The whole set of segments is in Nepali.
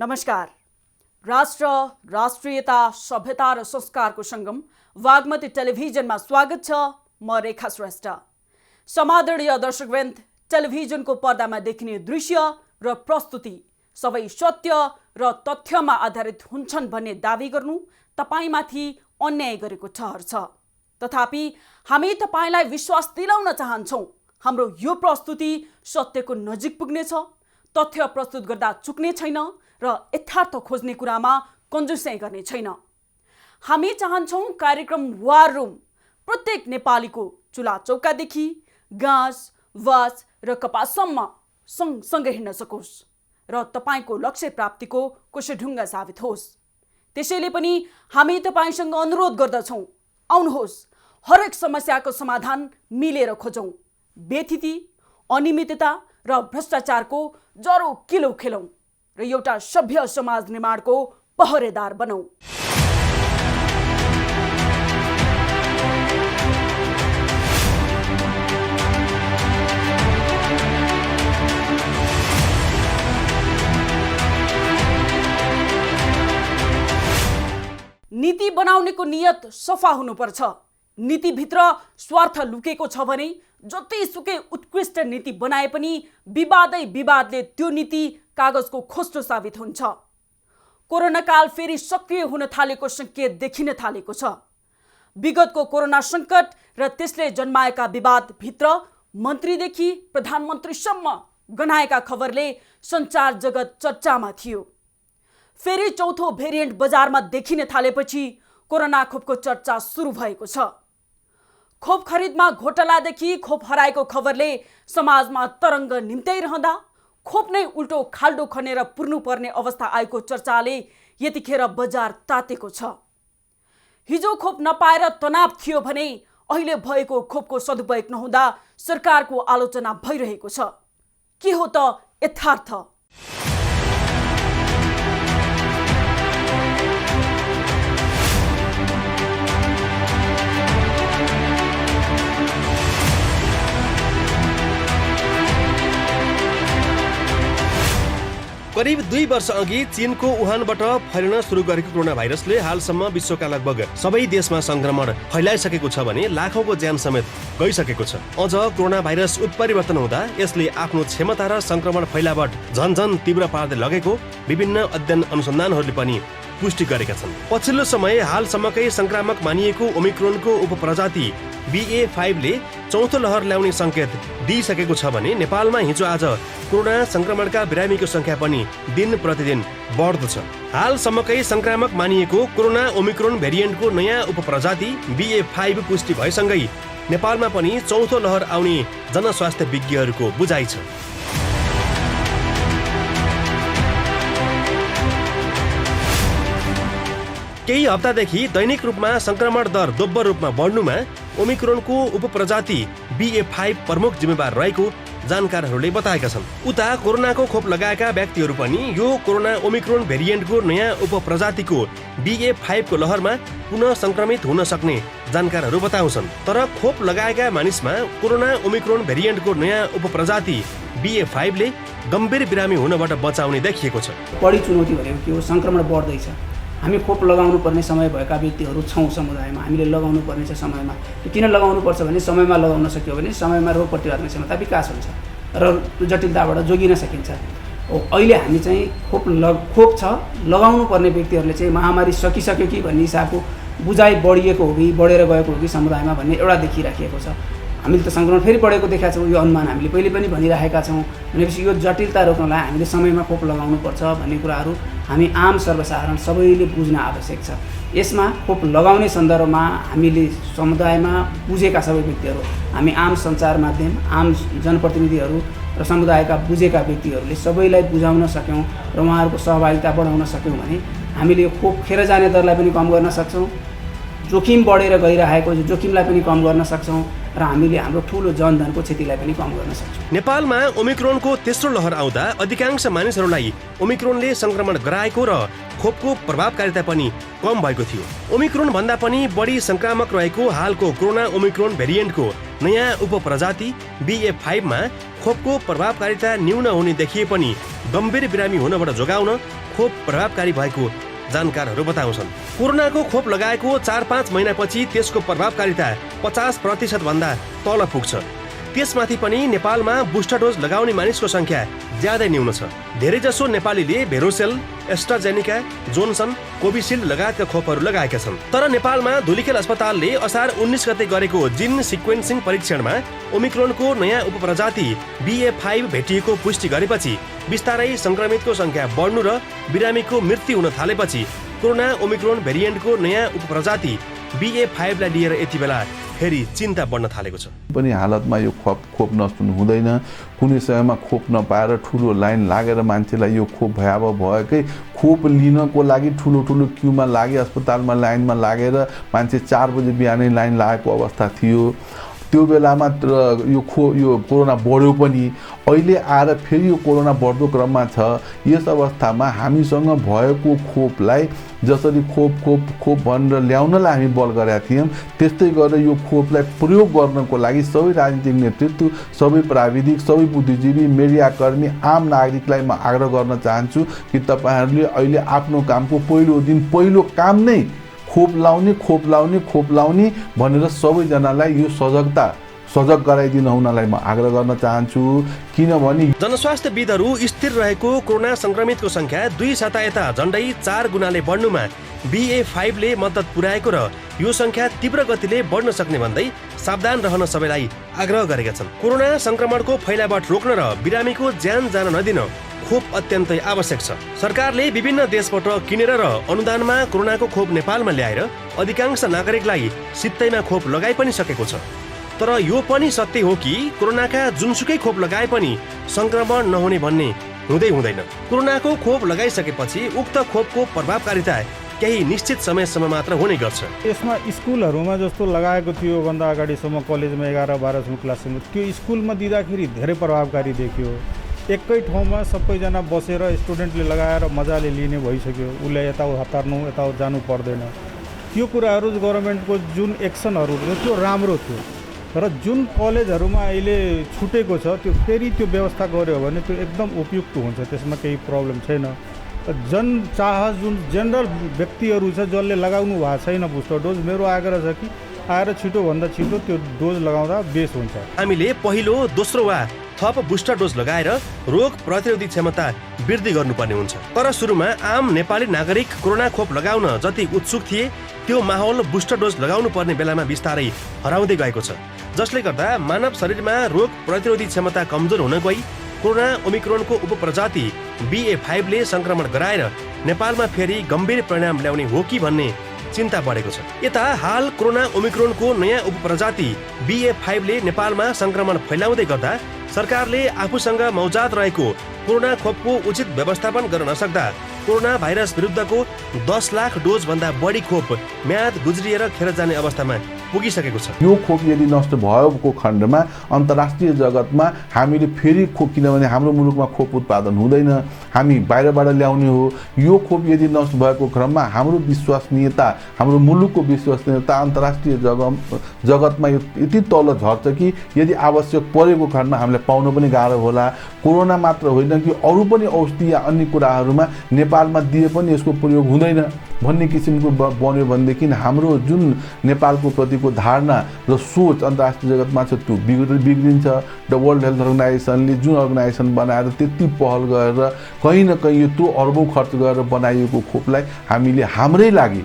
नमस्कार। राष्ट्र, राष्ट्रियता, सभ्यता र संस्कारको संगम वाग्मती टेलिभिजनमा स्वागत छ। म रेखा श्रेष्ठ। समादरणीय दर्शकवृन्द, टेलिभिजनको पर्दामा देखिने दृश्य र प्रस्तुति सबै सत्य र तथ्यमा आधारित हुन्छन् भन्ने दावी गर्नु तपाईमाथि अन्याय गरेको ठहर छ। तथापि हामी तपाईलाई विश्वास दिलाउन चाहन्छौं, हाम्रो यो प्रस्तुति सत्यको नजिक पुग्नेछ, तथ्य प्रस्तुत गर्दा चुक्ने छैन र यथार्थ खोज्ने कुरामा कन्जुसाइ गर्ने छैन। हामी चाहन्छौं कार्यक्रम वार रुम प्रत्येक नेपालीको चुला चौकादेखि गाँस, वास र कपाससम्म सँगसँगै हिँड्न सकोस् र तपाईको लक्ष्य प्राप्तिको कुशढुङ्गा साबित होस्। त्यसैले पनि हामी तपाईसँग अनुरोध गर्दछौं, आउनुहोस्, हरेक समस्याको समाधान मिलेर खोजौं। बेथिति, अनियमितता र भ्रष्टाचारको जरो किलो खेलौं र एउटा सभ्य समाज निर्माणको पहरेदार बनौं। नीति बनाउनेको नियत सफा हुनुपर्छ। नीतिभित्र स्वार्थ लुकेको छ भने जतिसुकै उत्कृष्ट नीति बनाए पनि विवादले त्यो नीति कागजको खोस्टो साबित हुन्छ। कोरोना काल फेरि सक्रिय हुन थालेको संकेत देखिन थालेको छ। विगतको कोरोना संकट र त्यसले जन्माएका विवादभित्र मन्त्रीदेखि प्रधानमन्त्रीसम्म गनाएका खबरले सञ्चार जगत चर्चामा थियो। फेरि चौथो भेरिएन्ट बजारमा देखिन थालेपछि कोरोना खोपको चर्चा सुरु भएको छ। खोप खरिदमा घोटालादेखि खोप हराएको खबरले समाजमा तरङ्ग निम्त्याइरहँदा खोप नै उल्टो खाल्डो खनेर पुर्नुपर्ने अवस्था आएको चर्चाले यतिखेर बजार तातेको छ। हिजो खोप नपाएर तनाव थियो भने अहिले भएको खोपको सदुपयोग नहुँदा सरकारको आलोचना भइरहेको छ। के हो त यथार्थ? करिब 2 वर्ष अघि चीनको वुहानबाट फैलिन सुरु गरेको कोरोना भाइरसले हालसम्म विश्वका लगभग सबै देशमा संक्रमण फैलाइसकेको छ भने लाखौंको ज्यान समेत गइसकेको छ। अझ कोरोना भाइरस उत्परिवर्तन हुँदा यसले आफ्नो क्षमता र संक्रमण फैलावट झन तीव्र पार्दै लगेको विभिन्न अध्ययन अनुसन्धानहरूले पनि पुष्टि गरेका छन्। पछिल्लो समय हालसम्मकै संक्रामक मानिएको ओमिक्रोनको उपप्रजाति BA.5 ले चौथो लहर ल्याउने संकेत दिइसकेको छ भने नेपालमा हिजो आज कोरोना संक्रमणका बिरामीको संख्या पनि दिन प्रतिदिन बढ्दो छ। हालसम्मकै संक्रामक मानिएको कोरोना ओमिक्रोन भेरिएन्टको नयाँ उपप्रजाति BA.5 पुष्टि भएसँगै नेपालमा पनि चौथो लहर आउने जनस्वास्थ्य विज्ञहरूको बुझाइ छ। केही हप्तादेखि दैनिक रूपमा संक्रमण दर दोब्बर रूपमा बढ्नुमा ओमिक्रोनको उपप्रजाति BA.5 प्रमुख जिम्मेवार रहेको जानकारहरूले बताएका छन्। उता कोरोनाको खोप लगाएका व्यक्तिहरू पनि यो कोरोना ओमिक्रोन भेरिएन्टको नयाँ उपप्रजातिको BA.5 को लहरमा पुनः संक्रमित हुन सक्ने जानकारहरू बताउँछन्। तर खोप लगाएका मानिसमा कोरोना ओमिक्रोन भेरिएन्टको नयाँ उपप्रजाति BA.5 ले गम्भीर बिरामी हुनबाट बचाउने देखिएको छ। बढी चुनौती भनेको के हो? संक्रमण बढ्दैछ। हामी खोप लगाउनु पर्ने समय भएका व्यक्तिहरू छौँ समुदायमा। हामीले लगाउनु पर्ने छ समयमा। किन लगाउनु पर्छ भने समयमा लगाउन सक्यो भने समयमा रोग प्रतिरोधक क्षमता विकास हुन्छ र जटिलताबाट जोगिन सकिन्छ। अहिले हामी चाहिँ खोप छ लगाउनु पर्ने व्यक्तिहरूले चाहिँ महामारी सकिसक्यो कि भन्ने हिसाबको बुझाइ बढिएको हो कि बढेर गएको हो कि समुदायमा भन्ने एउटा देखिराखेको छ। हामीले त संक्रमण फेरि बढेको देखाएको छौँ, यो अनुमान हामीले पहिले पनि भनिरहेका छौँ। भनेपछि यो जटिलता रोक्नलाई हामीले समयमा खोप लगाउनुपर्छ भन्ने कुराहरू हामी आम सर्वसाधारण सबैले बुझ्न आवश्यक छ। यसमा खोप लगाउने सन्दर्भमा हामीले समुदायमा बुझेका सबै व्यक्तिहरू, हामी आम सञ्चार माध्यम, आम जनप्रतिनिधिहरू र समुदायका बुझेका व्यक्तिहरूले सबैलाई बुझाउन सक्यौँ र उहाँहरूको सहभागिता बढाउन सक्यौँ भने हामीले यो खोप खेर जाने दरलाई पनि कम गर्न सक्छौँ, जोखिम बढेर गइरहेको जोखिमलाई पनि कम गर्न सक्छौँ र हामीले हाम्रो ठुलो जनधनको क्षतिलाई पनि कम गर्न सक्छौँ। नेपालमा ओमिक्रोनको तेस्रो लहर आउँदा अधिकांश मानिसहरूलाई ओमिक्रोनले संक्रमण गराएको र खोपको प्रभावकारिता पनि कम भएको थियो। ओमिक्रोन भन्दा पनि बढी संक्रामक रहेको हालको कोरोना ओमिक्रोन भेरिएन्टको नयाँ उपप्रजाति BA.5 मा खोपको प्रभावकारिता न्यून हुने देखिए पनि गम्भीर बिरामी हुनबाट जोगाउन खोप प्रभावकारी भएको जानकारहरू बताउँछन्। कोरोनाको खोप लगाएको 4-5 महिनापछि त्यसको प्रभावकारिता 50% भन्दा तल पुग्छ। त्यसमाथि पनि नेपालमा बुस्टर डोज लगाउने मानिसको संख्या ज्यादै न्यून छ। धेरैजसो नेपालीले भेरोसेल, एस्ट्राजेनिका, जोनसन, कोभिसिल्ड लगायतका खोपहरू लगाएका छन्। तर नेपालमा धुलिखेल अस्पतालले असार 19 गते गरेको जिन सिक्वेन्सिङ परीक्षणमा ओमिक्रोनको नयाँ उपप्रजाति BA.5 भेटिएको पुष्टि गरेपछि बिस्तारै संक्रमितको संख्या बढ्नु र बिरामीको मृत्यु हुन थालेपछि कोरोना ओमिक्रोन भेरिएन्टको नयाँ उपप्रजाति BA.5 लाई लिएर यति बेला फेरि चिन्ता बढ्न थालेको छ। पनि हालतमा यो खोप नसुनु हुँदैन। कुनै समयमा खोप नपाएर ठुलो लाइन लागेर मान्छेलाई यो खोप भयावह भएकै खोप लिनको लागि ठुलो क्युमा लागे अस्पतालमा लाइनमा लागेर मान्छे 4 बजे बिहानै लाइन लागेको अवस्था थियो। त्यो बेलामा यो कोरोना बढ्यो पनि अहिले आएर फेरि यो कोरोना बढ्दो क्रममा छ। यस अवस्थामा हामीसँग भएको खोपलाई जसरी खोप भनेर ल्याउनलाई हामी बल गरेका थियौँ, त्यस्तै गरेर यो खोपलाई प्रयोग गर्नको लागि सबै राजनीतिक नेतृत्व, सबै प्राविधिक, सबै बुद्धिजीवी, मिडियाकर्मी, आम नागरिकलाई म आग्रह गर्न चाहन्छु कि तपाईँहरूले अहिले आफ्नो कामको पहिलो काम नै खोप लाउने भनेर सबैजनालाई यो सजग गराइदिनु हुनलाई म आग्रह गर्न चाहन्छु। किनभने जनस्वास्थ्यविदहरू स्थिर रहेको कोरोना संक्रमितको संख्या 2 साता यता झण्डै 4 गुणाले बढ्नुमा BA.5 ले मद्दत पुर्याएको र यो संख्या तीव्र गतिले बढ्न सक्ने भन्दै सावधान रहन सबैलाई आग्रह गरेका छन्। कोरोना संक्रमणको फैलावट रोक्न र बिरामीको ज्यान जान नदिन खोप अत्यन्तै आवश्यक छ। सरकारले विभिन्न देशबाट किनेर र अनुदानमा कोरोनाको खोप नेपालमा ल्याएर अधिकांश नागरिकलाई सित्तैमा खोप लगाइ पनि सकेको छ। तर यो पनि सत्य हो कि कोरोनाका जुनसुकै खोप लगाए पनि संक्रमण नहुने भन्ने हुँदैन। कोरोनाको खोप लगाइसकेपछि उक्त खोपको प्रभावकारिता केही निश्चित समयसम्म मात्र हुने गर्छ। यसमा स्कुलहरूमा जस्तो लगाएको थियो भन्दा अगाडिसम्म कलेजमा 11-12 क्लाससम्म त्यो स्कुलमा दिँदाखेरि धेरै प्रभावकारी देखियो। एकै ठाउँमा सबैजना बसेर स्टुडेन्टले लगाएर मजाले लिने भइसक्यो। उसले यता हतार्नु यता जानु पर्दैन। त्यो कुराहरू गभर्मेन्टको जुन एक्सनहरू त्यो राम्रो थियो। तर जुन कलेजहरूमा अहिले छुटेको छ त्यो फेरि त्यो व्यवस्था गर्यो भने त्यो एकदम उपयुक्त हुन्छ। त्यसमा केही प्रब्लम छैन। जुन जेनरल व्यक्तिहरू छ जसले लगाउनु भएको छैन बुस्टर डोज, मेरो आग्रह छ कि आएर छिटोभन्दा छिटो त्यो डोज लगाउँदा बेस हुन्छ। हामीले पहिलो, दोस्रो वा थप बुस्टर डोज लगाएर रोग प्रतिरोधी क्षमता वृद्धि गर्नुपर्ने हुन्छ। तर सुरुमा आम नेपाली नागरिक कोरोना खोप लगाउन जति उत्सुक थिए त्यो माहौल बुस्टर डोज लगाउनु पर्ने बेलामा बिस्तारै हराउँदै गएको छ, जसले गर्दा मानव शरीरमा रोग प्रतिरोधी क्षमता कमजोर हुन गई कोरोना ओमिक्रोनको उपप्रजाति BA.5 ले संक्रमण गराएर नेपालमा फेरि गम्भीर परिणाम ल्याउने हो कि भन्ने चिन्ता बढेको छ। यता हाल कोरोना ओमिक्रोनको नयाँ उपप्रजाति BA.5 ले नेपालमा संक्रमण फैलाउँदै गर्दा सरकारले आफूसँग मौजाद रहेको कोरोना खोपको उचित व्यवस्थापन गर्न नसक्दा कोरोना भाइरस विरुद्धको 10 लाख डोज भन्दा बढी खोप म्याद गुज्रिएर खेर जाने अवस्थामा पुगिसकेको छ। यो खोप यदि नष्ट भएको खण्डमा अन्तर्राष्ट्रिय जगतमा हामीले फेरि खोप, किनभने हाम्रो मुलुकमा खोप उत्पादन हुँदैन, हामी बाहिरबाट ल्याउने हो। यो खोप यदि नष्ट भएको क्रममा हाम्रो विश्वसनीयता, हाम्रो मुलुकको विश्वसनीयता अन्तर्राष्ट्रिय जगतमा यति तल झर्छ कि यदि आवश्यक परेको खण्डमा हामीलाई पाउन पनि गाह्रो होला। कोरोना मात्र होइन कि अरू पनि औषधि या अन्य कुराहरूमा नेपालमा दिए पनि यसको प्रयोग हुँदैन भन्ने किसिमको बन्यो भनेदेखि हाम्रो जुन नेपालको प्रतिको धारणा र सोच अन्तर्राष्ट्रिय जगतमा छ त्यो बिग्रिन्छ। द वर्ल्ड हेल्थ अर्गनाइजेसनले जुन अर्गनाइजेसन बनाएर त्यति पहल गरेर कहीँ न कहीँ यत्रो अरबौँ खर्च गरेर बनाइएको खोपलाई हामीले हाम्रै लागि,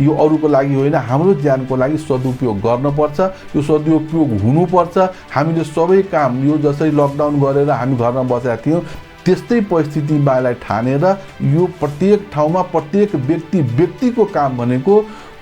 यो अरूको लागि होइन, हाम्रो ज्यानको लागि सदुपयोग गर्नुपर्छ। यो सदुपयोग हुनुपर्छ। हामीले सबै काम यो जसरी लकडाउन गरेर हामी घरमा बसेका थियौँ त्यस्तै परिस्थितिलाई ठानेर यो प्रत्येक ठाउँमा प्रत्येक व्यक्तिको काम भनेको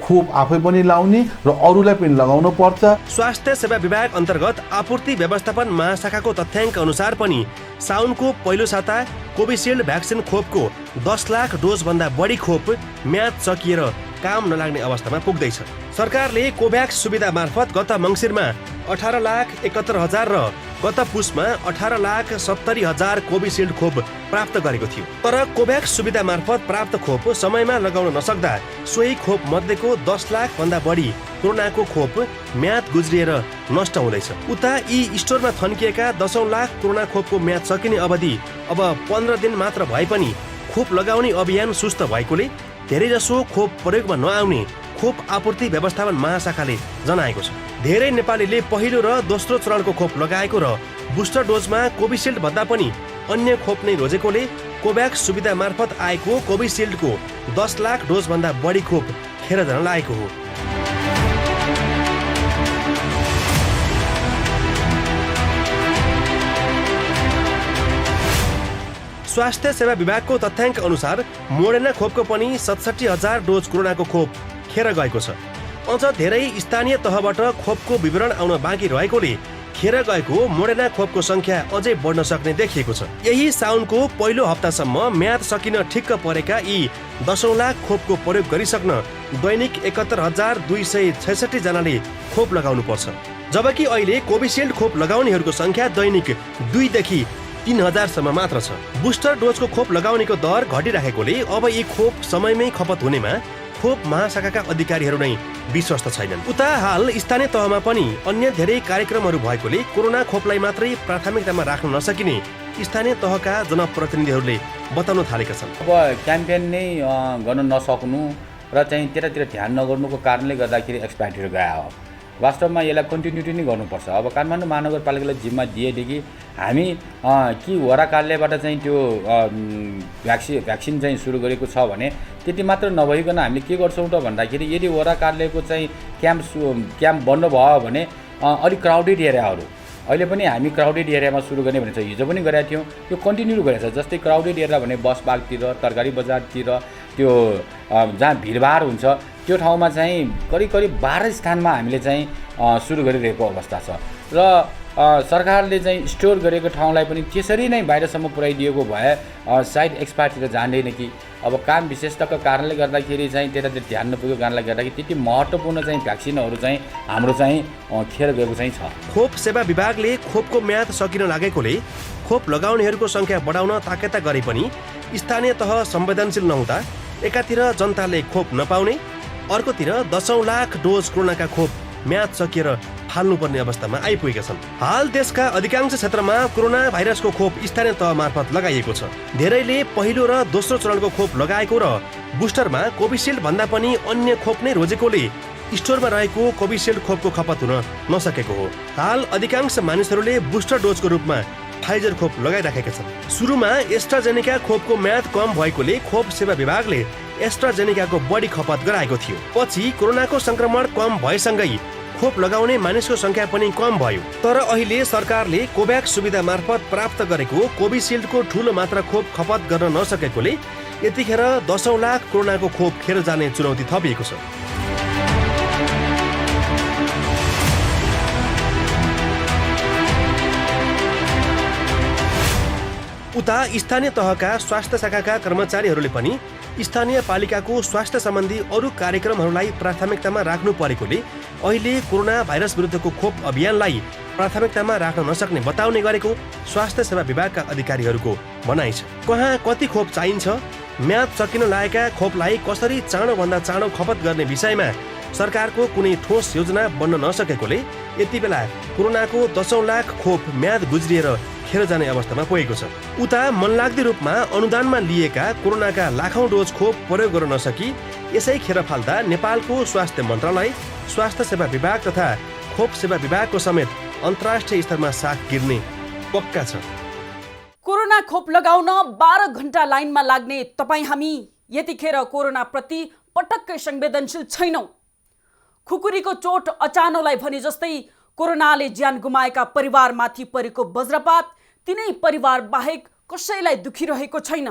खोप आफै पनि लाउने र अरूलाई पनि लगाउन पर्छ। स्वास्थ्य सेवा विभाग अन्तर्गत आपूर्ति व्यवस्थापन महाशाखाको तथ्याङ्क अनुसार पनि साउनको पहिलो साता कोभिसिल्ड भ्याक्सिन खोपको 10 लाख डोज भन्दा बढी खोप म्याद सकिएर काम नलाग्ने अवस्थामा पुग्दैछ। सरकारले कोभ्याक्स सुविधा मार्फत गत मङ्सिरमा 18,71,000 र गत पुसमा 18,70,000 कोभिसिल्ड खोप प्राप्त गरेको थियो। तर कोभ्याक्स सुविधा मार्फत प्राप्त खोप समयमा लगाउन नसक्दा सोही खोप मध्येको 10 लाख भन्दा बढी कोरोनाको खोप म्याद गुज्रिएर नष्ट हुँदैछ। उता यी स्टोरमा थन्किएका 10 लाख कोरोना खोपको म्याद सकिने अवधि अब 15 दिन मात्र भए पनि खोप लगाउने अभियान सुस्त भएकोले धेरैजसो खोप प्रयोगमा नआउने खोप आपूर्ति व्यवस्थापन महाशाखाले जनाएको छ। धेरै नेपालीले पहिलो र दोस्रो चरणको खोप लगाएको र बुस्टर डोजमा कोभिसिल्ड भन्दा पनि अन्य खोप नै रोजेकोले कोभ्याक्स सुविधा मार्फत आएको कोभिसिल्डको 10 लाख डोजभन्दा बढी खोप खेर जान लागेको हो। स्वास्थ्य सेवा विभागको तथ्याङ्क अनुसार मोडेर्ना खोपको पनि 67,000 डोज कोरोनाको खोप खेर गएको छ। अझ धेरै स्थानीय तहबाट खोपको विवरण आउन बाँकी रहेकोले खेर गएको मोडेर्ना खोपको संख्या अझै बढ्न सक्ने देखिएको छ। यही साउनको पहिलो हप्तासम्म म्याद सकिन ठिक्क परेका यी 10 लाख खोपको प्रयोग गरिसक्न दैनिक 71,266 जनाले खोप लगाउनु पर्छ, जबकि अहिले कोभिसिल्ड खोप लगाउनेहरूको संख्या दैनिक 2 देखि 3,000 सम्म मात्र छ। बुस्टर डोजको खोप लगाउनेको दर घटिराखेकोले अब यी खोप समयमै खपत हुनेमा खोप महाशाखाका अधिकारीहरू नै विश्वस्त छैनन्। उता हाल स्थानीय तहमा पनि अन्य धेरै कार्यक्रमहरू भएकोले कोरोना खोपलाई मात्रै प्राथमिकतामा राख्न नसकिने स्थानीय तहका जनप्रतिनिधिहरूले बताउन थालेका छन्। अब क्याम्पेन नै गर्न नसक्नु र चाहिँ त्यतातिर ध्यान नगर्नुको कारणले गर्दाखेरि एक्सपायरीहरू गयो हो। वास्तवमा यसलाई कन्टिन्युटी नै गर्नुपर्छ। अब काठमाडौँ महानगरपालिकालाई जिम्मा दिएदेखि हामी कि वरा कार्यालयबाट चाहिँ त्यो भ्याक्सिन चाहिँ सुरु गरेको छ भने त्यति मात्र नभइकन हामीले के गर्छौँ त भन्दाखेरि यदि वरा कार्यालयको चाहिँ क्याम्प बन्द भयो भने अलिक क्राउडेड एरियाहरू अहिले पनि हामी क्राउडेड एरियामा सुरु गर्ने भनेको छ। हिजो पनि गरेका थियौँ, त्यो कन्टिन्यू गरेको छ। जस्तै क्राउडेड एरिया भने बस पार्कतिर, तरकारी बजारतिर, त्यो जहाँ भिडभाड हुन्छ त्यो ठाउँमा चाहिँ करिब 12 स्थानमा हामीले चाहिँ सुरु गरिरहेको अवस्था छ र सरकारले चाहिँ स्टोर गरेको ठाउँलाई पनि त्यसरी नै बाहिरसम्म पुर्याइदिएको भए सायद एक्सपायरतिर जाँदैन कि। अब काम विशेषताको कारणले गर्दाखेरि चाहिँ त्यतातिर ध्यान नपुगेको कारणले गर्दाखेरि त्यति महत्त्वपूर्ण चाहिँ भ्याक्सिनहरू चाहिँ हाम्रो चाहिँ खेर गएको चाहिँ छ। खोप सेवा विभागले खोपको म्याद सकिन लागेकोले खोप लगाउनेहरूको संख्या बढाउन ताकेता गरे पनि स्थानीय तह संवेदनशील नहुँदा एकातिर जनताले खोप नपाउने, अर्कोतिर 10 लाख डोज कोरोनाका खोप म्याद सकिएर फाल्नुपर्ने अवस्थामा आइपुगेका छन्। हाल देशका अधिकांश क्षेत्रमा कोरोना भाइरसको खोप स्थानीय तह मार्फत लगाइएको छ। धेरैले पहिलो र दोस्रो चरणको खोप लगाएको र बुस्टरमा कोभिसिल्ड भन्दा पनि अन्य खोप नै रोजेकोले स्टोरमा रहेको कोभिसिल्ड खोपको खपत हुन नसकेको हो। हाल अधिकांश मानिसहरूले बुस्टर डोजको रूपमा फाइजर खोप लगाइराखेका छन्। सुरुमा एस्ट्राजेनेका खोपको म्याद कम भएकोले खोप सेवा विभागले एस्ट्राजेनेकाको बढी खपत गराएको थियो। पछि कोरोनाको संक्रमण कम भएसँगै खोप लगाउने मानिसको संख्या पनि कम भयो। तर अहिले सरकारले कोभ्याक्स सुविधा मार्फत प्राप्त गरेको कोभिसिल्डको ठूलो मात्रा खोप खपत गर्न नसकेकोले यतिखेर 10 लाख कोरोनाको खोप खेर जाने चुनौती थपिएको छ। उता स्थानीय तहका स्वास्थ्य शाखाका कर्मचारीहरूले पनि स्थानीय पालिकाको स्वास्थ्य सम्बन्धी अरू कार्यक्रमहरूलाई प्राथमिकतामा राख्नु परेकोले अहिले कोरोना भाइरस विरुद्धको खोप अभियानलाई प्राथमिकतामा राख्न नसक्ने बताउने गरेको स्वास्थ्य सेवा विभागका अधिकारीहरूको भनाइ छ। कहाँ कति खोप चाहिन्छ, म्याद सकिन लागेका खोपलाई कसरी चाँडोभन्दा चाँडो खपत गर्ने विषयमा सरकारको कुनै ठोस योजना बन्न नसकेकोले यति बेला कोरोनाको 10 लाख खोप म्याद गुज्रिएर खेर जाने अवस्थामा पुगेको छ। उता मनलाग्दी रूपमा अनुदानमा लिएका कोरोनाका लाखौं डोज खोप प्रयोग गर्न नसकी यसै खेर फाल्दा नेपालको स्वास्थ्य मन्त्रालय, स्वास्थ्य सेवा विभाग तथा खोप सेवा विभागको समेत अन्तर्राष्ट्रिय स्तरमा साख गिर्ने पक्का छ। कोरोना खोप लगाउन 12 घण्टा लाइनमा लाग्ने तपाईँ हामी यतिखेर कोरोना प्रति पटक्कै संवेदनशील छैनौं। खुकुरीको चोट अचानोलाई भने जस्तै कोरोनाले ज्यान गुमाएका परिवारमाथि परेको वज्रपात तिनै परिवार बाहेक कसैलाई दुखिरहेको छैन।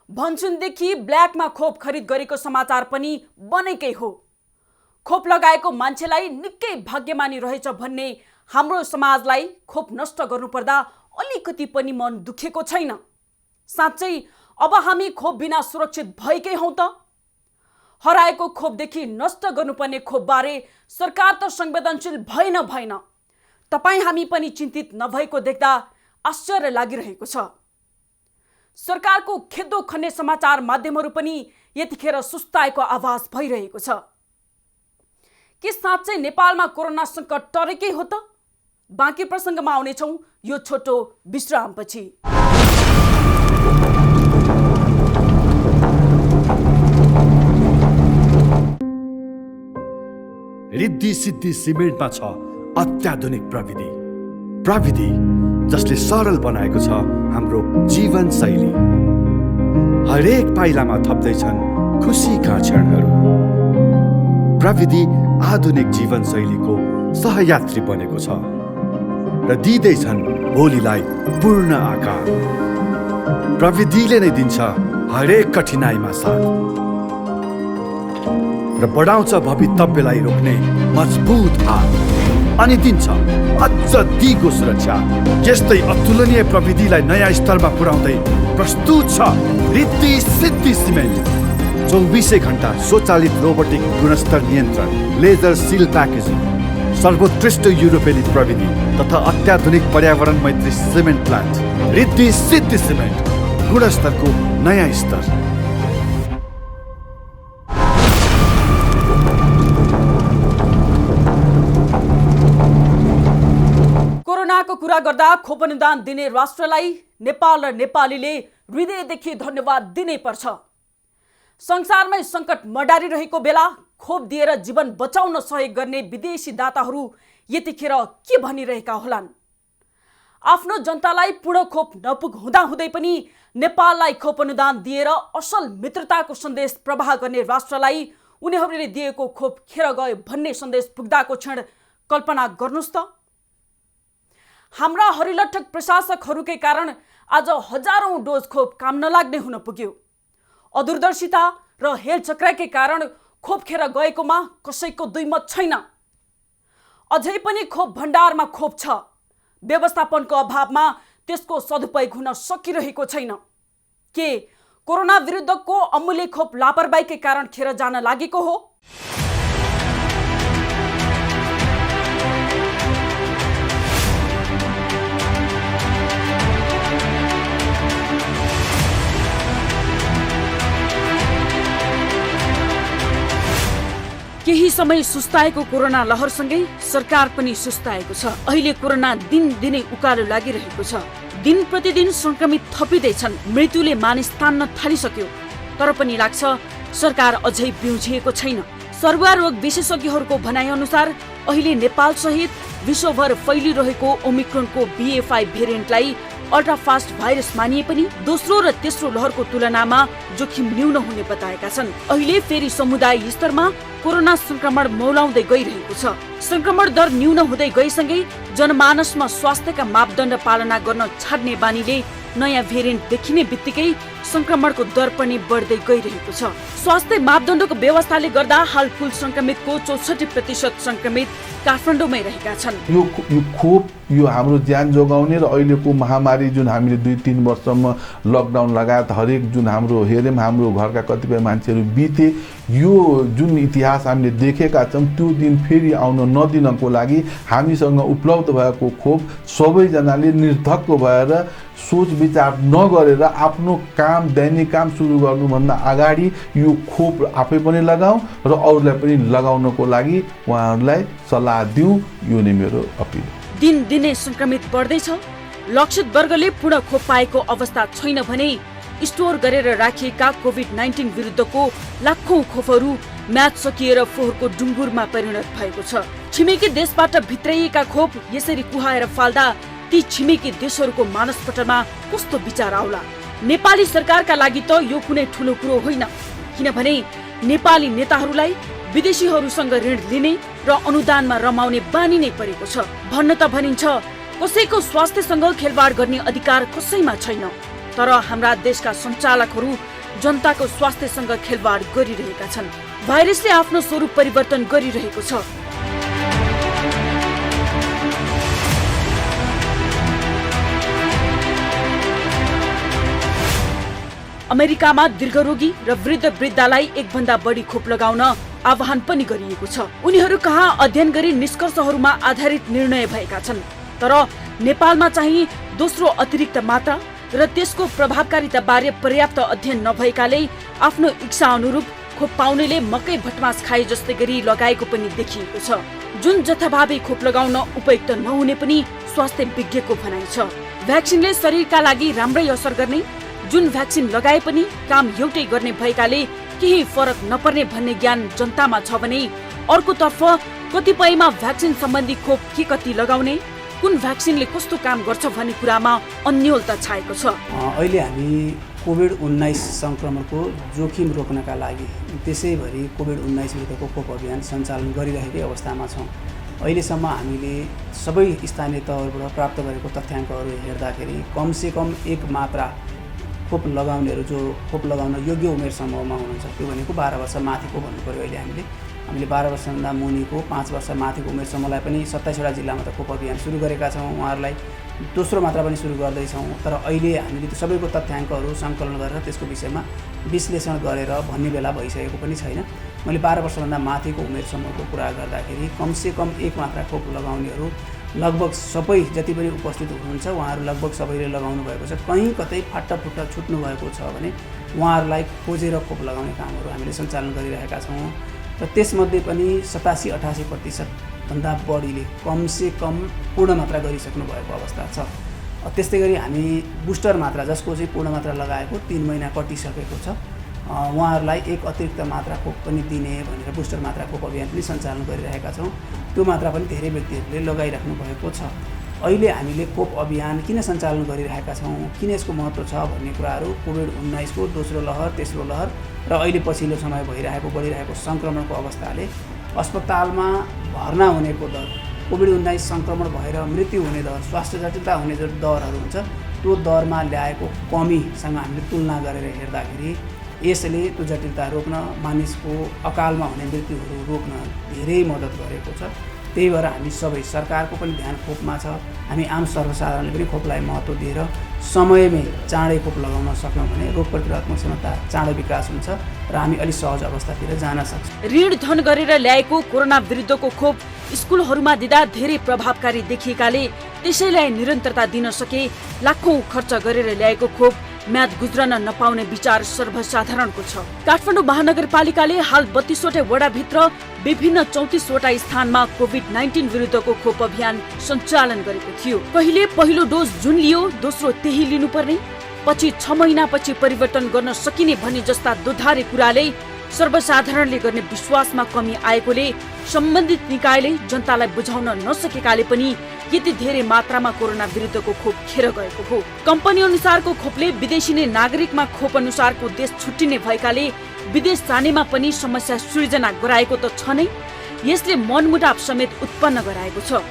भन्छुनदेखि ब्ल्याकमा खोप खरिद गरेको समाचार पनि बनेकै हो। खोप लगाएको मान्छेलाई निकै भाग्यमानी रहेछ भन्ने हाम्रो समाजलाई खोप नष्ट गर्नुपर्दा अलिकति पनि मन दुखेको छैन। साँच्चै अब हामी खोप बिना सुरक्षित भएकै हौं त? हराएको खोपदेखि नष्ट गर्नुपर्ने खोपबारे सरकार त संवेदनशील भएन। तपाईँ हामी पनि चिन्तित नभएको देख्दा आश्चर्य लागिरहेको छ। सरकारको खेद्दो खन्ने समाचार माध्यमहरू पनि यतिखेर सुस्ताएको आभास भइरहेको छ। के साँच्चै नेपालमा कोरोना संकट टरेकै हो त? बाँकी प्रसङ्गमा आउनेछौँ यो छोटो विश्रामपछि। रिद्धि सिद्धि सिमेन्टमा छ अत्याधुनिक प्रविधि जसले सरल बनाएको छ हाम्रो जीवन शैली। हरेक पाइलामा थप्दैछन् खुसीका क्षणहरू। प्रविधि आधुनिक जीवन शैलीको सहयात्री बनेको छ र दिँदैछन् भोलिलाई पूर्ण आकार। प्रविधिले नै दिन्छ हरेक कठिनाइमा साथ र बढाउँछ भवितव्यलाई रोक्ने मजबुत हात अनि दिन्छ अझ दिगो सुरक्षा। यस्तै अतुलनीय प्रविधिलाई नयाँ स्तरमा पुर्याउँदै प्रस्तुत छ रिद्धि सिद्धि सिमेन्ट। 24 घण्टा स्वचालित रोबोटिक गुणस्तर नियन्त्रण, लेजर सिल प्याकेजिङ, सर्वोत्कृष्ट युरोपेली प्रविधि तथा अत्याधुनिक पर्यावरण मैत्री cement plant. Riddhi Siddhi cement, गुणस्तरको नयाँ स्तर। कोरोनाको कुरा गर्दा खोप अनुदान दिने राष्ट्रलाई नेपाल र नेपालीले हृदयदेखि धन्यवाद दिनै पर्छ। संसारमै सङ्कट मडारिरहेको बेला खोप दिएर जीवन बचाउन सहयोग गर्ने विदेशी दाताहरू यतिखेर के भनिरहेका होलान्? आफ्नो जनतालाई पूर्ण खोप नपुग हुँदाहुँदै पनि नेपाललाई खोप अनुदान दिएर असल मित्रताको सन्देश प्रवाह गर्ने राष्ट्रलाई उनीहरूले दिएको खोप खेर गयो भन्ने सन्देश पुग्दाको क्षण कल्पना गर्नुस् त। हाम्रा हरिलठक प्रशासकहरूकै कारण आज हजारौं डोज खोप काम नलाग्ने हुन पुग्यो। अदूरदर्शिता र हेलचक्राकै कारण खोप खेर गएकोमा कसैको दुई मत छैन। अझै पनि खोप भण्डारमा खोप छ, व्यवस्थापनको अभावमा त्यसको सदुपयोग हुन सकिरहेको छैन। के कोरोना विरुद्धको अमूल्य खोप लापरवाहीकै कारण खेर जान लागेको हो? केही समय सुस्ताएको कोरोना लहरसँगै सरकार पनि सुस्ताएको छ। अहिले कोरोना दिनदिनै उकालो लागिरहेको छ। दिन प्रतिदिन संक्रमित थपिँदैछन्। मृत्युले मानिस तान्न थालिसक्यो। तर पनि लाग्छ सरकार अझै बिउझिएको छैन। सर्वरोग विशेषज्ञहरूको भनाइअनुसार अहिले नेपाल सहित विश्वभर फैलिरहेको ओमिक्रोनको BA.5 भेरिएन्टलाई अल्ट्राफास्ट भाइरस मानिए पनि दोस्रो र तेस्रो लहरको तुलनामा जोखिम न्यून हुने बताएका छन्। अहिले फेरि समुदाय स्तरमा कोरोना संक्रमण मौलाउँदै गइरहेको छ। संक्रमण दर न्यून हुँदै गएसँगै जनमानसमा स्वास्थ्यका मापदण्ड पालना गर्न छाड्ने बानीले नयाँ भेरिएन्ट देखिने बित्तिकै संक्रमणको दर पनि बढ्दै गइरहेको छ। स्वास्थ्य मापदण्डको व्यवस्थाले गर्दा हाल कुल संक्रमितको 64% संक्रमित काठमाडौँमै रहेका छन्। यो खोप यो हाम्रो ज्यान जोगाउने र अहिलेको महामारी जुन हामीले 2-3 वर्षसम्म लकडाउन लगायत हरेक जुन हाम्रो हेर्यौँ हाम्रो घरका कतिपय मान्छेहरू बिते, यो जुन इतिहास हामीले देखेका छौँ त्यो दिन फेरि आउन नदिनको लागि हामीसँग उपलब्ध भएको खोप सबैजनाले निर्धक्क भएर सोच विचार नगरेर आफ्नो काम दैनिक काम सुरु गर्नुभन्दा अगाडि यो खोप आफै पनि लगाऊ र अरूलाई पनि लगाउनको लागि उहाँहरूलाई सल्लाह दिउँ। यो नै मेरो अपिल। दिनदिनै संक्रमित बढ्दैछ। लक्षित वर्गले पूर्ण खोप पाएको अवस्था छैन भने स्टोर गरेर राखिएका कोभिड-19 विरुद्धको लाखौं खोपहरू म्याच सकिएर फोहोरको डुङ्गुरमा परिणत भएको छ। छिमेकी देशबाट भित्राइएका खोप यसरी कुहाएर फाल्दा ती छिमेकी देशहरूको मानसपटलमा कस्तो विचार आउला? नेपाली सरकारका लागि त यो कुनै ठुलो कुरो होइन, किनभने नेपाली नेताहरूलाई विदेशीहरूसँग ऋण लिने र अनुदानमा रमाउने बानी नै परेको छ। भन्न त भनिन्छ कसैको स्वास्थ्यसँग खेलवाड गर्ने अधिकार कसैमा छैन, तर हाम्रा देशका सञ्चालकहरू जनताको स्वास्थ्यसँग खेलवाड गरिरहेका छन्। भाइरसले आफ्नो स्वरूप परिवर्तन गरिरहेको छ। अमेरिकामा दीर्घरोगी र वृद्धलाई 1 भन्दा बढी खोप लगाउन आह्वान पनि गरिएको छ। उनीहरू कहाँ अध्ययन गरी निष्कर्षहरूमा आधारित निर्णय भएका छन्। तर नेपालमा चाहिँ दोस्रो अतिरिक्त मात्रा र त्यसको प्रभावकारिता बारे पर्याप्त अध्ययन नभएकाले आफ्नो इच्छा अनुरूप खोप पाउनेले मकै भटमास खाए जस्तै गरी लगाएको पनि देखिएको छ। जुन जथाभावी खोप लगाउन उपयुक्त नहुने पनि स्वास्थ्य विज्ञको भनाइ छ। भ्याक्सिनले शरीरका लागि राम्रै असर गर्ने, जुन भ्याक्सिन लगाए पनि काम एउटै गर्ने भएकाले केही फरक नपर्ने भन्ने ज्ञान जनतामा छ भने अर्कोतर्फ कतिपयमा भ्याक्सिन सम्बन्धी खोप के कति लगाउने, कुन भ्याक्सिनले कस्तो काम गर्छ भन्ने कुरामा अन्योलता छाएको छ। अहिले हामी कोभिड-19 सङ्क्रमणको जोखिम रोक्नका लागि त्यसैभरि कोभिड-19 विरुद्धको खोप अभियान सञ्चालन गरिरहेकै अवस्थामा छौँ। अहिलेसम्म हामीले सबै स्थानीय तहबाट प्राप्त गरेको तथ्याङ्कहरू हेर्दाखेरि कमसेकम एक मात्रा खोप लगाउनेहरू जो खोप लगाउन योग्य उमेर समूहमा हुनुहुन्छ त्यो भनेको 12 वर्ष माथिको भन्नु पऱ्यो। अहिले हामीले 12 वर्षभन्दा मुनिको 5 वर्ष माथिको उमेर समूहलाई पनि 27वटा जिल्लामा त खोप अभियान सुरु गरेका छौँ। उहाँहरूलाई दोस्रो मात्रा पनि सुरु गर्दैछौँ। तर अहिले हामीले त्यो सबैको तथ्याङ्कहरू सङ्कलन गरेर त्यसको विषयमा विश्लेषण गरेर भन्ने बेला भइसकेको पनि छैन। मैले 12 वर्षभन्दा माथिको उमेर समूहको कुरा गर्दाखेरि कमसेकम एक मात्रा खोप लगाउनेहरू लगभग सबै जति पनि उपस्थित हुनुहुन्छ उहाँहरू लगभग सबैले लगाउनु भएको छ। कहीँ कतै फाटाफुट्टा छुट्नु भएको छ भने उहाँहरूलाई खोजेर खोप लगाउने कामहरू हामीले सञ्चालन गरिरहेका छौँ। र त्यसमध्ये पनि 87-88% भन्दा बढीले कमसेकम पूर्ण मात्रा गरिसक्नु भएको अवस्था छ। त्यस्तै गरी हामी बुस्टर मात्रा जसको चाहिँ पूर्ण मात्रा लगाएको 3 महिना कटिसकेको छ उहाँहरूलाई एक अतिरिक्त मात्रा खोप पनि दिने भनेर बुस्टर मात्रा खोप अभियान पनि सञ्चालन गरिरहेका छौँ। त्यो मात्रा पनि धेरै व्यक्तिहरूले लगाइराख्नु भएको छ। अहिले हामीले खोप अभियान किन सञ्चालन गरिरहेका छौँ, किन यसको महत्त्व छ भन्ने कुराहरू कोभिड-19 को दोस्रो लहर, तेस्रो लहर र अहिले पछिल्लो समय भइरहेको बढिरहेको सङ्क्रमणको अवस्थाले अस्पतालमा भर्ना हुनेको दर, कोभिड-19 सङ्क्रमण भएर मृत्यु हुने दर, स्वास्थ्य जटिलता हुने जो दरहरू हुन्छ त्यो दरमा ल्याएको कमीसँग हामीले तुलना गरेर हेर्दाखेरि यसले त्यो जटिलता रोक्न, मानिसको अकालमा हुने मृत्युहरू रोक्न धेरै मद्दत गरेको छ। त्यही भएर हामी सबै सरकारको पनि ध्यान खोपमा छ। हामी आम सर्वसाधारणले पनि खोपलाई महत्त्व दिएर समयमै चाँडै खोप लगाउन सक्यौँ भने रोग प्रतिरोधात्मक क्षमता चाँडै विकास हुन्छ र हामी अलि सहज अवस्थातिर जान सक्छौँ। ऋण धन गरेर ल्याएको कोरोना विरुद्धको खोप स्कुलहरूमा दिँदा धेरै प्रभावकारी देखिएकाले त्यसैलाई निरन्तरता दिन सके लाखौँ खर्च गरेर ल्याएको खोप म्याद गुज्रन नपाउने विचार सर्वसाधारणको छ। काठमाडौँ महानगरपालिकाले हाल 32वटा वडाभित्र विभिन्न 34वटा स्थानमा कोभिड-19 विरुद्धको खोप अभियान सञ्चालन गरेको थियो। पहिले पहिलो डोज जुन लियो दोस्रो त्यही लिनुपर्ने, पछि 6 महिनापछि परिवर्तन गर्न सकिने भन्ने जस्ता दोधारे कुराले सर्वसाधारणले गर्ने विश्वासमा कमी आएकोले सम्बन्धित निकायले जनतालाई बुझाउन नसकेकाले पनि यति धेरै मात्रामा कोरोना विरुद्धको खोप खेर गएको हो। कम्पनी अनुसारको खोपले विदेशी नै नागरिकमा खोप अनुसारको देश छुट्टिने भएकाले विदेश जानेमा पनि समस्या सृजना गराएको त छ नै, यसले मनमुटाव समेत उत्पन्न गराएको छ।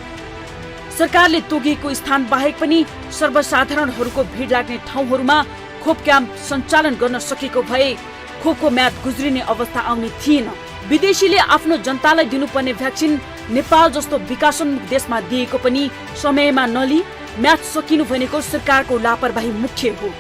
सरकारले तोकेको स्थान बाहेक पनि सर्वसाधारणहरूको भिड लाग्ने ठाउँहरूमा खोप क्याम्प सञ्चालन गर्न सकेको भए खोपको म्याद गुज्रिने अवस्था आउने थिएन। विदेशीले आफ्नो जनतालाई दिनुपर्ने भ्याक्सिन नेपाल जस्तो विकासोन्मुख देशमा दिएको पनि समयमा नलिई म्याद सकिनु भनेको सरकारको लापरवाही मुख्य हो।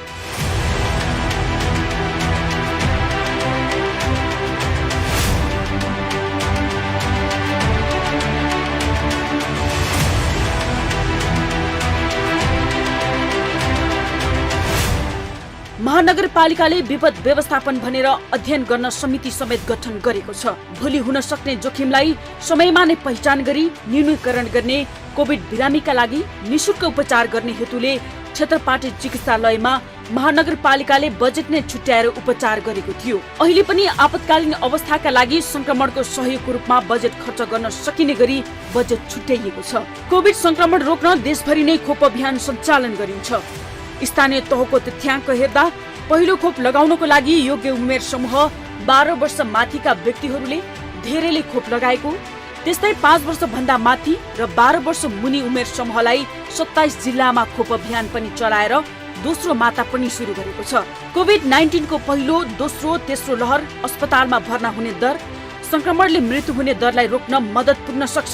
महानगरपालिकाले विपद व्यवस्थापन भनेर अध्ययन गर्न समिति समेत गठन गरेको छ। भोलि हुन सक्ने जोखिमलाई समयमा नै पहिचान गरी न्यूनीकरण गर्ने, कोभिड बिरामीका लागि निशुल्क उपचार गर्ने हेतुले क्षेत्रपाटी चिकित्सालयमा महानगरपालिकाले बजेट नै छुट्याएर उपचार गरेको थियो। अहिले पनि आपतकालीन अवस्थाका लागि संक्रमणको सहयोगको रूपमा बजेट खर्च गर्न सकिने गरी बजेट छुट्याइएको छ। कोभिड संक्रमण रोक्न देशभरि नै खोप अभियान सञ्चालन गरिन्छ। स्थानीय तहको तथ्याङ्क हेर्दा पहिलो खोप लगाउनको लागि योग्य उमेर समूह 12 वर्ष माथिका व्यक्तिहरूले धेरैले खोप लगाएको, त्यस्तै 5 वर्ष भन्दा माथि र 12 वर्ष मुनि उमेर समूहलाई 27 जिल्लामा खोप अभियान पनि चलाएर दोस्रो मात्रा पनि सुरु गरेको छ। कोभिड-19 को पहिलो, दोस्रो, तेस्रो लहर अस्पतालमा भर्ना हुने दर, संक्रमणले मृत्यु हुने दरलाई रोक्न मद्दत पुग्न सक्छ।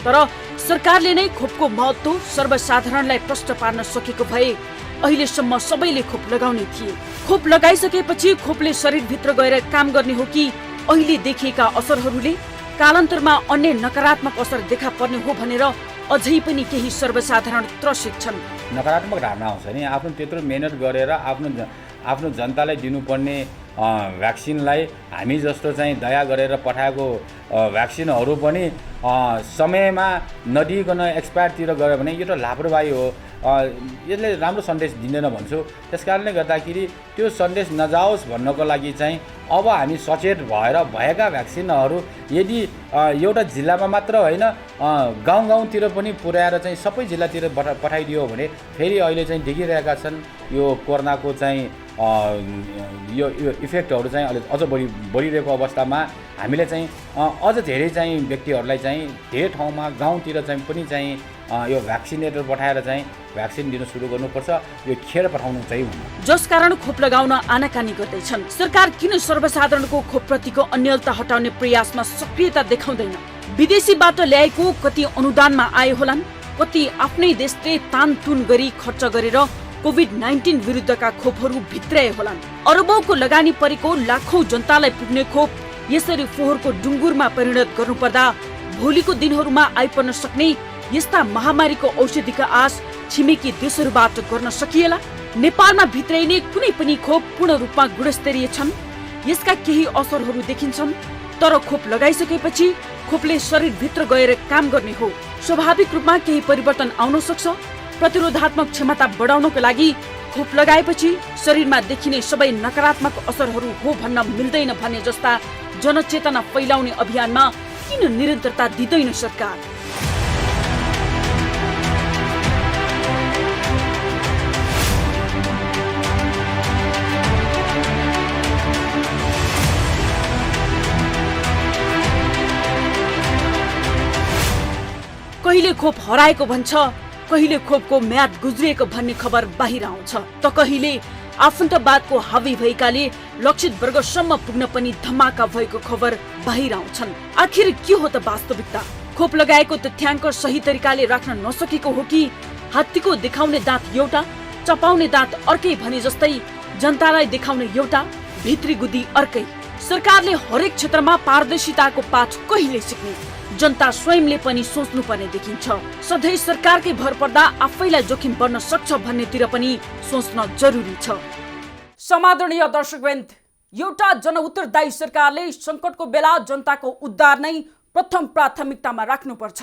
तर सरकारले नै खोपको महत्त्व सर्वसाधारणलाई प्रष्ट पार्न सकेको भए अहिलेसम्म सबैले खोप लगाउने थिए। खोप लगाइसकेपछि खोपले शरीरभित्र गएर काम गर्ने हो कि अहिले देखिएका असरहरूले कालान्तरमा अन्य नकारात्मक असर देखा पर्ने हो भनेर अझै पनि केही सर्वसाधारण त्रसित छन्। नकारात्मक धारणा आउँछ नि, आफ्नो त्यत्रो मेहनत गरेर आफ्नो जनतालाई दिनुपर्ने भ्याक्सिनलाई हामी जस्तो चाहिँ दया गरेर पठाएको भ्याक्सिनहरू पनि समयमा नदिइकन एक्सपायरतिर गयो भने यो त लापरवाही हो। यसले राम्रो सन्देश दिँदैन भन्छु। त्यस कारणले गर्दाखेरि त्यो सन्देश नजाओस् भन्नको लागि चाहिँ अब हामी सचेत भएर भएका भ्याक्सिनहरू यदि एउटा जिल्लामा मात्र होइन गाउँ-गाउँतिर पनि पुर्याएर चाहिँ सबै जिल्लातिर पठाइदियो भने फेरि अहिले चाहिँ देखिरहेका छन् यो कोरोनाको चाहिँ यो इफेक्टहरू चाहिँ अझ बढिरहेको अवस्थामा हामीले चाहिँ अझ धेरै चाहिँ व्यक्तिहरूलाई चाहिँ धेरै ठाउँमा गाउँतिर चाहिँ पनि चाहिँ यो भ्याक्सिनेटर पठाएर चाहिँ भ्याक्सिन दिन सुरु गर्नुपर्छ। यो खेर पठाउनु चाहिँ हुन्न। जसकारण खोप लगाउन आनाकानी गर्दैछन्। सरकार किन सर्वसाधारणको खोपप्रतिको अन्यलता हटाउने प्रयासमा सक्रियता देखाउँदैन? विदेशीबाट ल्याएको कति अनुदानमा आए होलान्, कति आफ्नै देशले तानतुन गरी खर्च गरेर कोभिड-19 विरुद्धका खोपहरू भित्राए होलान्। अरबौंको लगानी परेको लाखौं जनतालाई पुग्ने खोप यसरी फोहोरको डुङ्गुरमा परिणत गर्नुपर्दा भोलिको दिनहरूमा आइपर्न सक्ने यस्ता महामारीको औषधिका आश छिमेकी देशहरूबाट गर्न सकिएला? नेपालमा भित्राइने कुनै पनि खोप पूर्ण रूपमा गुणस्तरीय छन्। यसका केही असरहरू देखिन्छन्, तर खोप लगाइसकेपछि खोपले शरीरभित्र गएर काम गर्ने हो। स्वाभाविक रूपमा केही परिवर्तन आउन सक्छ। प्रतिरोधात्मक क्षमता बढाउनको लागि खोप लगाएपछि शरीरमा देखिने सबै नकारात्मक असरहरू हो भन्न मिल्दैन भन्ने जस्ता जनचेतना फैलाउने अभियानमा किन निरन्तरता दिँदैन सरकार? कहिले खोप हराएको भन्छ, कहिले खोपको म्याद गुज्रिएको भन्ने खबर बाहिर आउँछ, त कहिले आफन्तवादको हावी भएकाले लक्षित वर्गसम्म पुग्न पनि धमाका भएको खबर बाहिर आउँछन्। आखिर के हो त वास्तविकता? खोप लगाएको तथ्याङ्क सही तरिकाले राख्न नसकेको हो कि हात्तीको देखाउने दाँत एउटा, चपाउने दाँत अर्कै भने जस्तै जनतालाई देखाउने एउटा, भित्री गुदी अर्कै? सरकारले हरेक क्षेत्रमा पारदर्शिताको पाठ कहिले सिक्ने? जनता स्वयंले पनि सोच्नु पर्ने देखिन्छ। सधैँ सरकारकै भर पर्दा आफैलाई जोखिम बढ्न सक्छ भन्नेतिर पनि सोच्न जरुरी छ। समादरणीय दर्शकवृन्द, एउटा जनउत्तरदायी सरकारले संकटको बेला जनताको उद्धार नै प्रथम प्राथमिकतामा राख्नुपर्छ।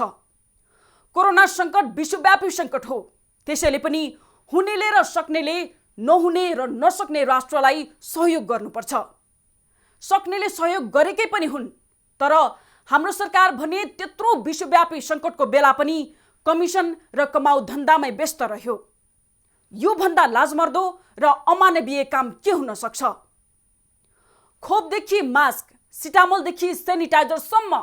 कोरोना संकट विश्वव्यापी संकट हो, त्यसैले पनि हुनेले र सक्नेले नहुने र नसक्ने राष्ट्रलाई सहयोग गर्नुपर्छ। सक्नेले सहयोग गरेकै पनि हुन्, तर हाम्रो सरकार भने त्यत्रो विश्वव्यापी संकटको बेला पनि कमिसन र कमाउ धन्दामै व्यस्त रह्यो। यो भन्दा लाजमर्दो र अमानवीय काम के हुन सक्छ? खोपदेखि मास्क, सिटामोलदेखि सेनिटाइजरसम्म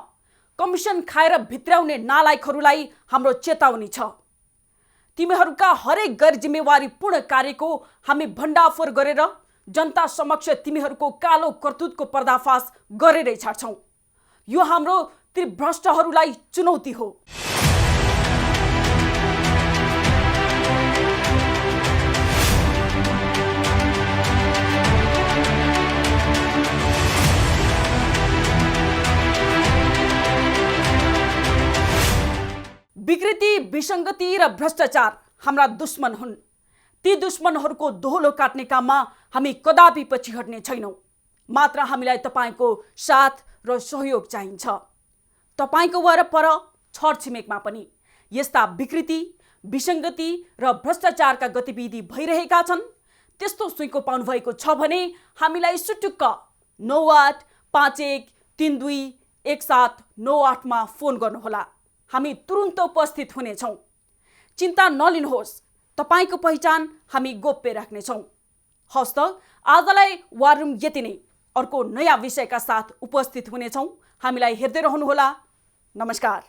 कमिसन खाएर भित्राउने नालायकहरूलाई हाम्रो चेतावनी छ। तिमीहरूका हरेक गैर जिम्मेवारीपूर्ण कार्यको हामी भण्डाफोर गरेर जनता समक्ष तिमीहरूको कालो करतुतको पर्दाफास गरेरै छाड्छौँ। यो हाम्रो त्रिभ्रष्टहरूलाई चुनौती हो। विकृति, विसङ्गति र भ्रष्टाचार हाम्रा दुश्मन हुन्। ती दुश्मनहरूको दोहोलो काट्ने काममा हामी कदापि पछि हट्ने छैनौँ। मात्र हामीलाई तपाईँको साथ र सहयोग चाहिन्छ। तपाईँको वरपर छरछिमेकमा पनि यस्ता विकृति, विसङ्गति र भ्रष्टाचारका गतिविधि भइरहेका छन्। त्यस्तो सुइँको पाउनुभएको छ भने हामीलाई सुटुक्क 9851321798 मा फोन गर्नुहोला। हामी तुरुन्त उपस्थित हुनेछौँ। चिन्ता नलिनुहोस्, तपाईँको पहिचान हामी गोप्य राख्नेछौँ। हस्त आजलाई वार रुम यति नै। अर्को नयाँ विषयका साथ उपस्थित हुनेछौँ। हामीलाई हेर्दै रहनुहोला। नमस्कार।